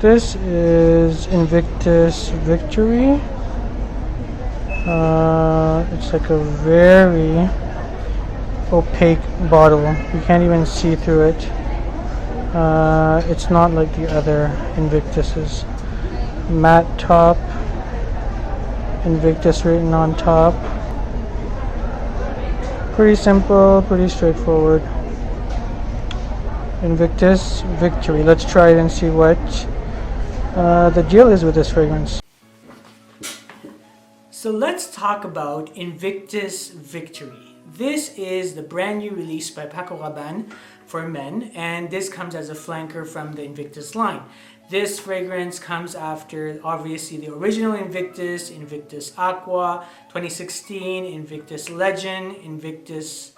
This is Invictus Victory. It's like a very opaque bottle. You can't even see through it. It's not like the other Invictuses. Matte top, Invictus written on top. Pretty simple, pretty straightforward. Invictus Victory. Let's try it and see what the deal is with this fragrance. So let's talk about Invictus Victory. This is the brand new release by Paco Rabanne for men, and this comes as a flanker from the Invictus line. This fragrance comes after obviously the original Invictus, Invictus Aqua, 2016, Invictus Legend, Invictus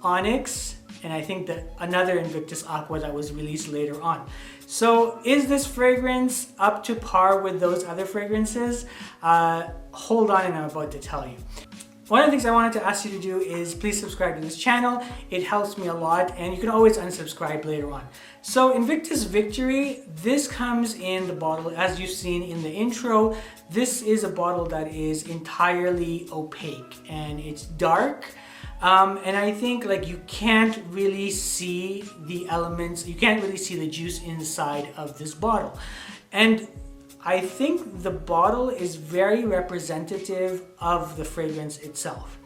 Onyx, and I think that another Invictus Aqua that was released later on. So is this fragrance up to par with those other fragrances? Hold on, and I'm about to tell you. One of the things I wanted to ask you to do is please subscribe to this channel. It helps me a lot, and you can always unsubscribe later on. So Invictus Victory, this comes in the bottle, as you've seen in the intro. This is a bottle that is entirely opaque and it's dark. And I think like you can't really see the elements, you can't really see the juice inside of this bottle. And I think the bottle is very representative of the fragrance itself.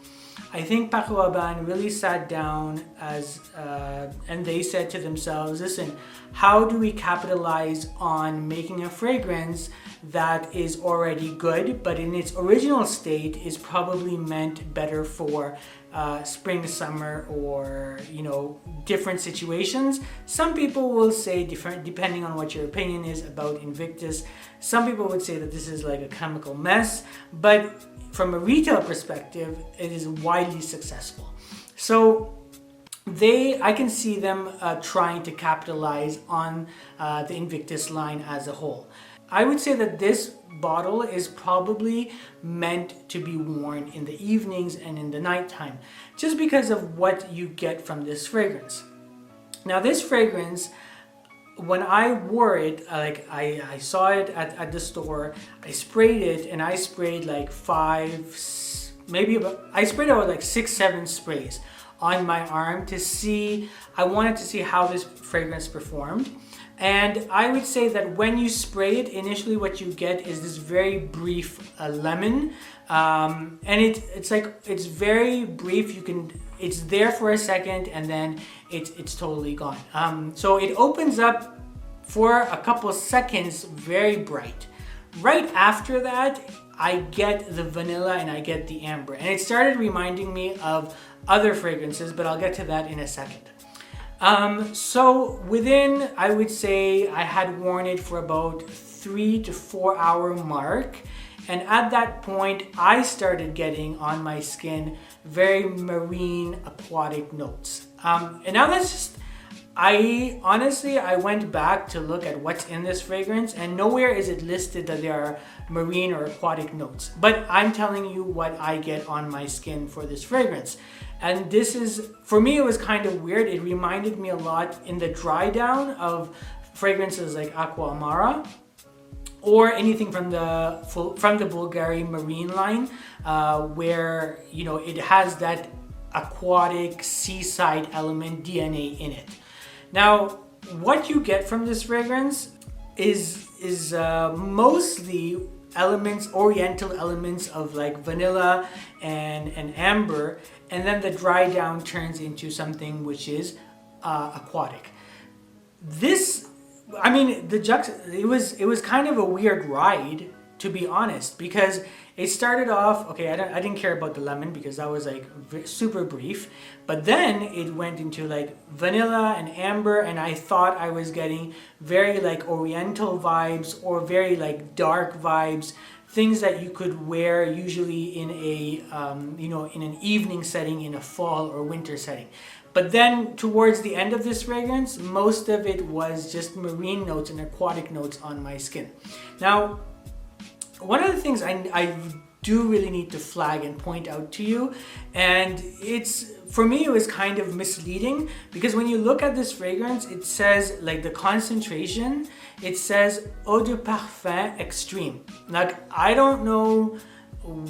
I think Paco Rabanne really sat down and they said to themselves, listen, how do we capitalize on making a fragrance that is already good, but in its original state is probably meant better for spring, summer, or different situations. Some people will say different, depending on what your opinion is about Invictus. Some people would say that this is like a chemical mess, but from a retail perspective, it is widely successful. So I can see them trying to capitalize on the Invictus line as a whole. I would say that this bottle is probably meant to be worn in the evenings and in the nighttime, just because of what you get from this fragrance. Now this fragrance, when I wore it, like I saw it at the store, I sprayed it, and I sprayed like I sprayed about like 6-7 sprays on my arm to see, I wanted to see how this fragrance performed. And I would say that when you spray it, initially what you get is this very brief lemon. And it's very brief. It's there for a second and then it's totally gone. So it opens up for a couple of seconds, very bright. Right after that, I get the vanilla and I get the amber. And it started reminding me of other fragrances, but I'll get to that in a second. So within, I would say I had worn it for about 3 to 4 hour mark. And at that point, I started getting on my skin very marine aquatic notes. And now that's just, I went back to look at what's in this fragrance, and nowhere is it listed that there are marine or aquatic notes. But I'm telling you what I get on my skin for this fragrance. And this is, for me, it was kind of weird. It reminded me a lot in the dry down of fragrances like Aqua Amara or anything from the Bulgari Marine line, where it has that aquatic seaside element DNA in it. Now, what you get from this fragrance is mostly oriental elements of like vanilla and amber, and then the dry down turns into something which is aquatic. It was kind of a weird ride, to be honest, because it started off, okay, I didn't care about the lemon because that was like super brief, but then it went into like vanilla and amber, and I thought I was getting very like oriental vibes or very like dark vibes, things that you could wear usually in in an evening setting, in a fall or winter setting. But then towards the end of this fragrance, most of it was just marine notes and aquatic notes on my skin. Now, one of the things I do really need to flag and point out to you. And for me, it was kind of misleading, because when you look at this fragrance, it says, like, the concentration, it says eau de parfum extreme. Like, I don't know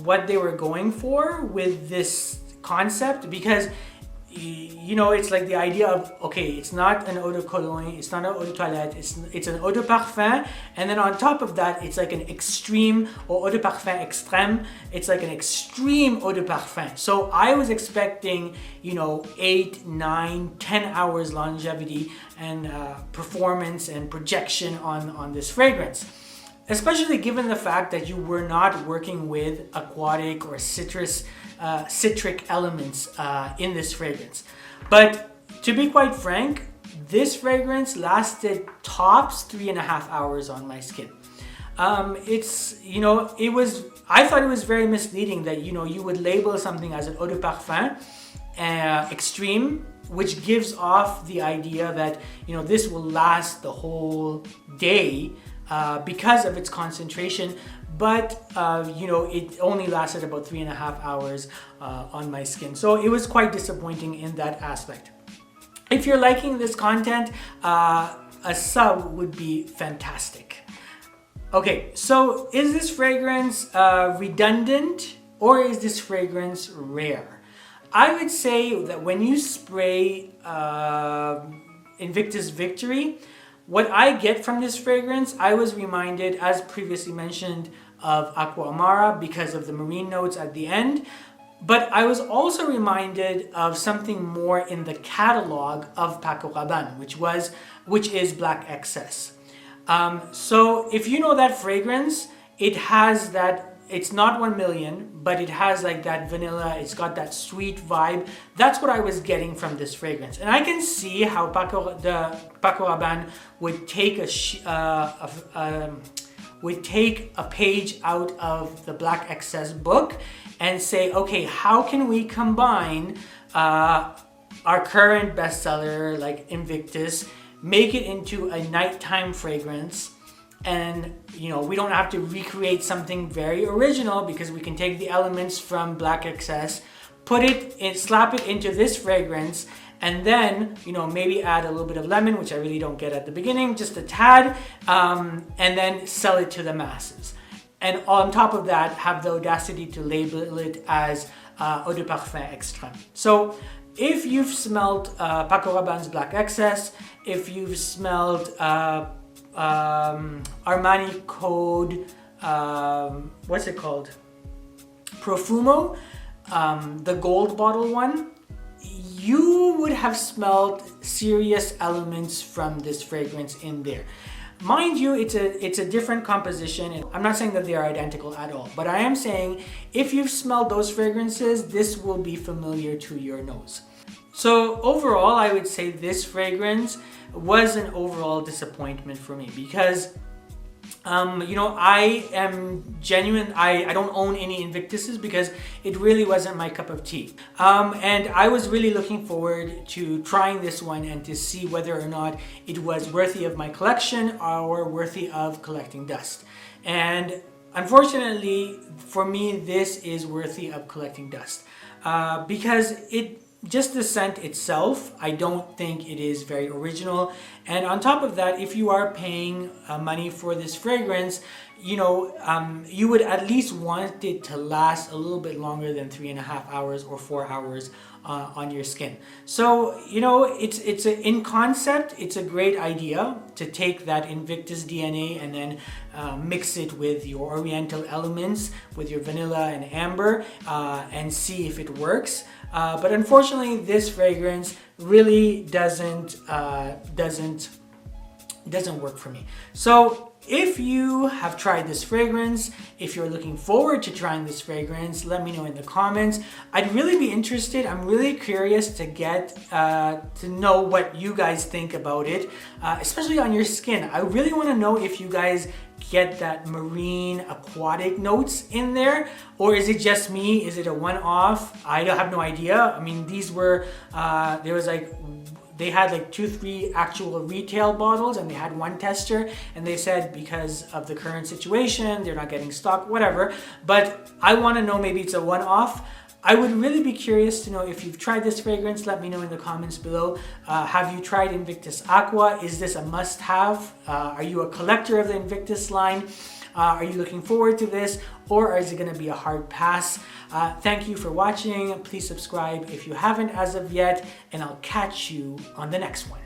what they were going for with this concept, because you know, it's like the idea of, okay, it's not an eau de cologne, it's not an eau de toilette, it's an eau de parfum, and then on top of that, it's like an extreme, or eau de parfum extrême, it's like an extreme eau de parfum. So I was expecting, you know, 8, 9, 10 hours longevity and performance and projection on this fragrance. Especially given the fact that you were not working with aquatic or citric elements in this fragrance. But to be quite frank, this fragrance lasted tops 3.5 hours on my skin. It's, you know, I thought it was very misleading that, you know, you would label something as an eau de parfum extreme, which gives off the idea that, you know, this will last the whole day because of its concentration, but you know, it only lasted about 3.5 hours on my skin. So it was quite disappointing in that aspect. If you're liking this content, a sub would be fantastic. Okay, so is this fragrance redundant, or is this fragrance rare? I would say that when you spray Invictus Victory, what I get from this fragrance, I was reminded, as previously mentioned, of Aqua Amara because of the marine notes at the end. But I was also reminded of something more in the catalog of Paco Rabanne, which is Black Excess. So if you know that fragrance, it has that, it's not 1 million, but it has like that vanilla, it's got that sweet vibe. That's what I was getting from this fragrance. And I can see how Paco Rabanne would take a page out of the Black Excess book and say, okay, how can we combine our current bestseller like Invictus, make it into a nighttime fragrance, and you know, we don't have to recreate something very original because we can take the elements from Black Excess, put it in, slap it into this fragrance, and then, you know, maybe add a little bit of lemon, which I really don't get at the beginning, just a tad, and then sell it to the masses. And on top of that, have the audacity to label it as eau de parfum extrême. So if you've smelled Paco Rabanne's Black Excess, if you've smelled Armani Code, what's it called? Profumo, the gold bottle one, you would have smelled serious elements from this fragrance in there. Mind you, it's a different composition, and I'm not saying that they are identical at all, but I am saying if you've smelled those fragrances, this will be familiar to your nose. So overall, I would say this fragrance was an overall disappointment for me because you know, I am genuine. I don't own any Invictuses because it really wasn't my cup of tea. And I was really looking forward to trying this one and to see whether or not it was worthy of my collection or worthy of collecting dust. And unfortunately, for me, this is worthy of collecting dust because just the scent itself, I don't think it is very original. And on top of that, if you are paying money for this fragrance, you know, you would at least want it to last a little bit longer than 3.5 hours or 4 hours on your skin. So, you know, in concept, it's a great idea to take that Invictus DNA and then mix it with your oriental elements, with your vanilla and amber, and see if it works. But unfortunately, this fragrance really doesn't work for me. So if you have tried this fragrance, if you're looking forward to trying this fragrance, let me know in the comments. I'd really be interested. I'm really curious to get to know what you guys think about it, especially on your skin. I really want to know if you guys get that marine aquatic notes in there, or is it just me? Is it a one-off? I have no idea. I mean, these were there was like they had like 2-3 actual retail bottles, and they had one tester, and they said because of the current situation, they're not getting stock, whatever. But I want to know, maybe it's a one-off. I would really be curious to know if you've tried this fragrance. Let me know in the comments below. Have you tried Invictus Aqua? Is this a must-have? Are you a collector of the Invictus line? Are you looking forward to this, or is it going to be a hard pass? Thank you for watching. Please subscribe if you haven't as of yet, and I'll catch you on the next one.